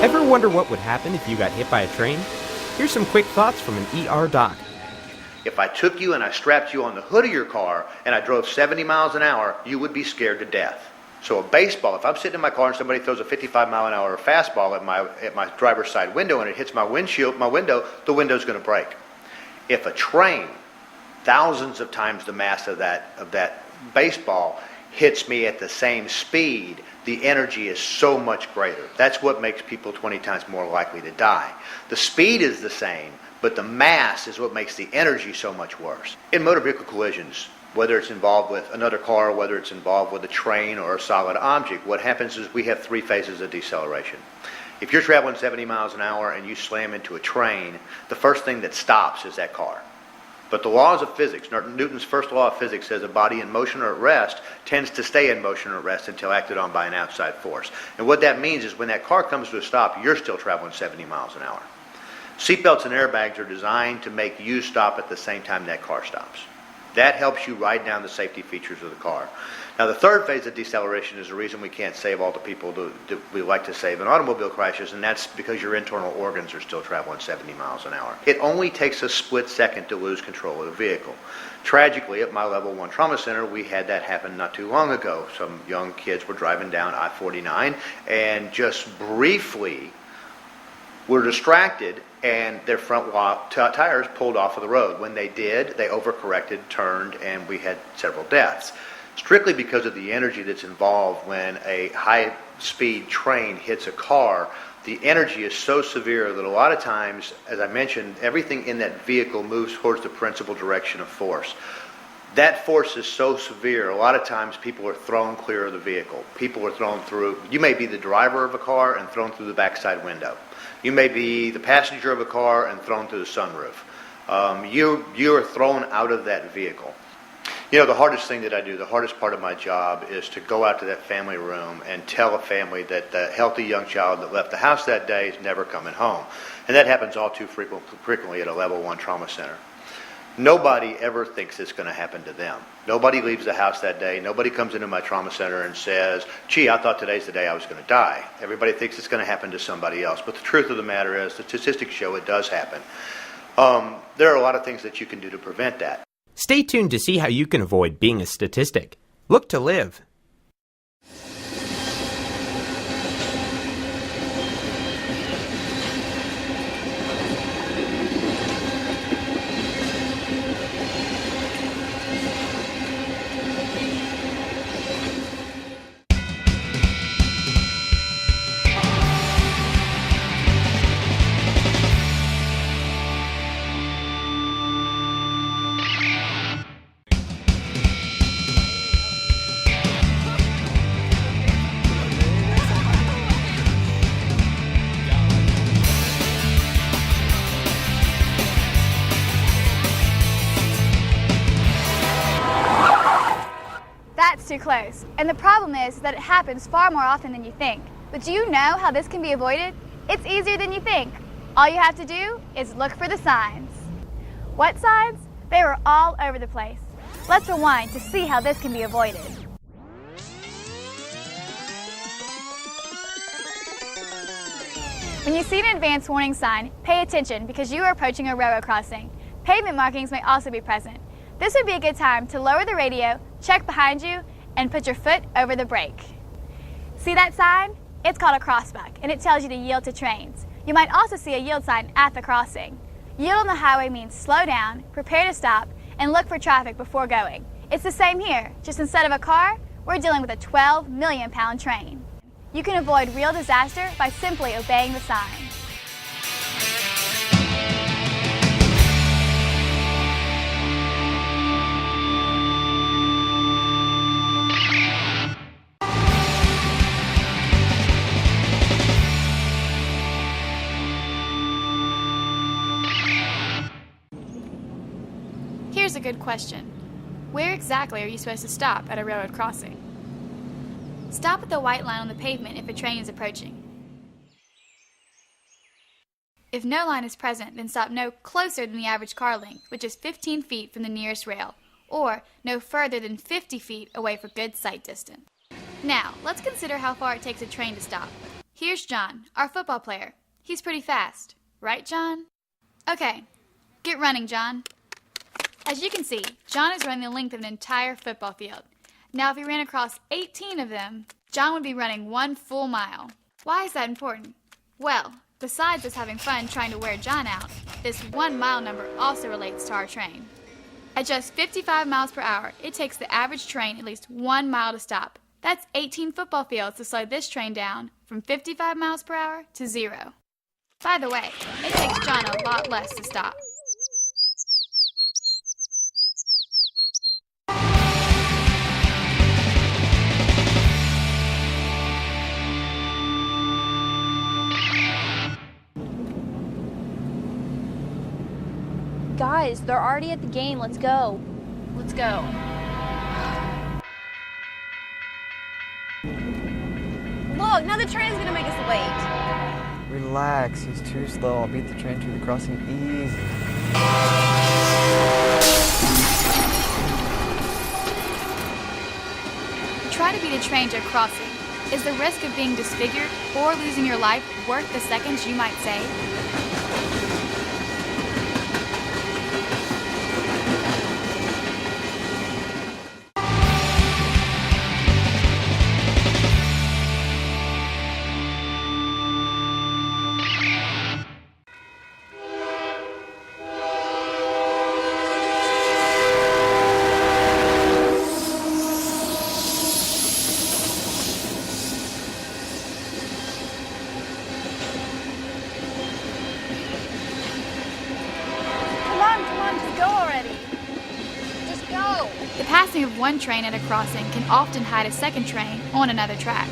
Ever wonder what would happen if you got hit by a train? Here's some quick thoughts from an ER doc. If I took you and I strapped you on the hood of your car and I drove 70 miles an hour, you would be scared to death. So a baseball, if I'm sitting in my car and somebody throws a 55 mile an hour fastball at my driver's side window and it hits my window, the window's going to break. If a train, thousands of times the mass of that baseball, hits me at the same speed, the energy is so much greater. That's what makes people 20 times more likely to die. The speed is the same, but the mass is what makes the energy so much worse. In motor vehicle collisions, whether it's involved with another car, whether it's involved with a train or a solid object, what happens is we have 3 phases of deceleration. If you're traveling 70 miles an hour and you slam into a train, the first thing that stops is that car. But the laws of physics, Newton's first law of physics says a body in motion or at rest tends to stay in motion or at rest until acted on by an outside force. And what that means is when that car comes to a stop, you're still traveling 70 miles an hour. Seatbelts and airbags are designed to make you stop at the same time that car stops. That helps you ride down the safety features of the car. Now, the third phase of deceleration is the reason we can't save all the people that we like to save in automobile crashes, and that's because your internal organs are still traveling 70 miles an hour. It only takes a split second to lose control of the vehicle. Tragically, at my Level 1 Trauma Center, we had that happen not too long ago. Some young kids were driving down I-49 and just briefly were distracted and their front tires pulled off of the road. When they did, they overcorrected, turned, and we had several deaths. Strictly because of the energy that's involved when a high-speed train hits a car, the energy is so severe that a lot of times, as I mentioned, everything in that vehicle moves towards the principal direction of force. That force is so severe, a lot of times people are thrown clear of the vehicle. People are thrown through, you may be the driver of a car and thrown through the backside window. You may be the passenger of a car and thrown through the sunroof. You are thrown out of that vehicle. You know, the hardest thing that I do, the hardest part of my job is to go out to that family room and tell a family that the healthy young child that left the house that day is never coming home. And that happens all too frequently at a Level 1 Trauma Center. Nobody ever thinks it's going to happen to them. Nobody leaves the house that day. Nobody comes into my trauma center and says, gee, I thought today's the day I was going to die. Everybody thinks it's going to happen to somebody else. But the truth of the matter is, the statistics show it does happen. There are a lot of things that you can do to prevent that. Stay tuned to see how you can avoid being a statistic. Look to live. Too close. And the problem is that it happens far more often than you think. But do you know how this can be avoided? It's easier than you think. All you have to do is look for the signs. What signs? They were all over the place. Let's rewind to see how this can be avoided. When you see an advance warning sign, pay attention because you are approaching a railroad crossing. Pavement markings may also be present. This would be a good time to lower the radio, check behind you, and put your foot over the brake. See that sign? It's called a crossbuck, and it tells you to yield to trains. You might also see a yield sign at the crossing. Yield on the highway means slow down, prepare to stop, and look for traffic before going. It's the same here, just instead of a car, we're dealing with a 12 million pound train. You can avoid real disaster by simply obeying the signs. Here's a good question. Where exactly are you supposed to stop at a railroad crossing? Stop at the white line on the pavement if a train is approaching. If no line is present, then stop no closer than the average car length, which is 15 feet from the nearest rail, or no further than 50 feet away for good sight distance. Now, let's consider how far it takes a train to stop. Here's John, our football player. He's pretty fast. Right, John? Okay, get running, John. As you can see, John is running the length of an entire football field. Now, if he ran across 18 of them, John would be running 1 full mile. Why is that important? Well, besides us having fun trying to wear John out, this 1 mile number also relates to our train. At just 55 miles per hour, it takes the average train at least 1 mile to stop. That's 18 football fields to slow this train down from 55 miles per hour to 0. By the way, it takes John a lot less to stop. Guys, they're already at the game. Let's go. Let's go. Look, now the train's gonna make us late. Relax, he's too slow. I'll beat the train through the crossing easy. Try to beat a train to a crossing. Is the risk of being disfigured or losing your life worth the seconds you might save? The passing of one train at a crossing can often hide a second train on another track.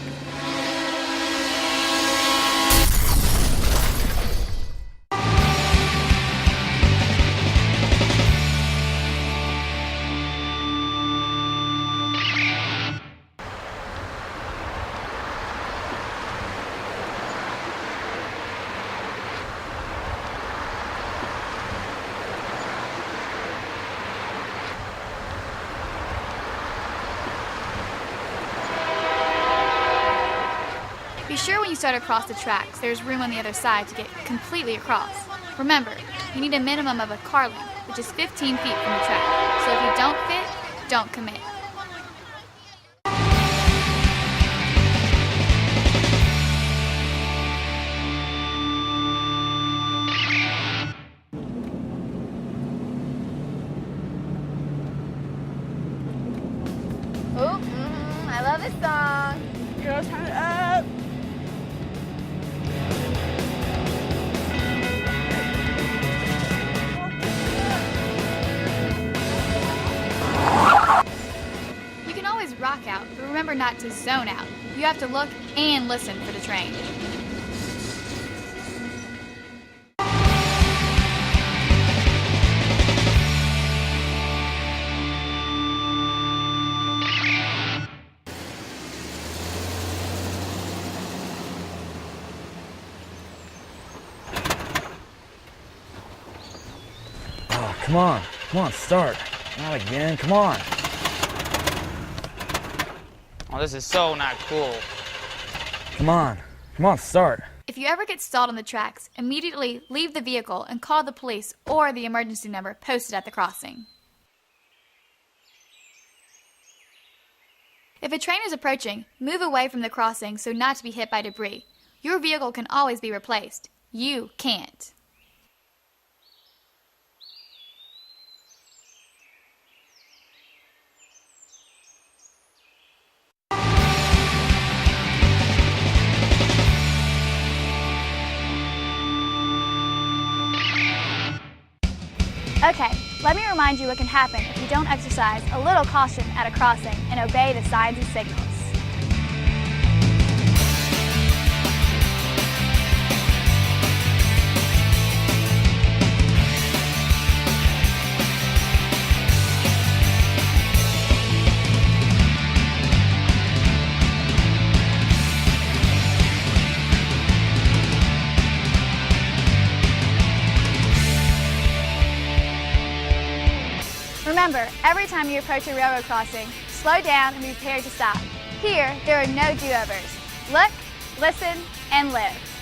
Be sure when you start across the tracks, there's room on the other side to get completely across. Remember, you need a minimum of a car length, which is 15 feet from the track. So if you don't fit, don't commit. I love this song. Girls, turn it up. You can always rock out, but remember not to zone out. You have to look and listen for the train. Oh, come on, start. Not again, come on. Oh, this is so not cool. Come on, start. If you ever get stalled on the tracks, immediately leave the vehicle and call the police or the emergency number posted at the crossing. If a train is approaching, move away from the crossing so not to be hit by debris. Your vehicle can always be replaced. You can't. Okay, let me remind you what can happen if you don't exercise a little caution at a crossing and obey the signs and signals. Remember, every time you approach a railroad crossing, slow down and be prepared to stop. Here, there are no do-overs. Look, listen, and live.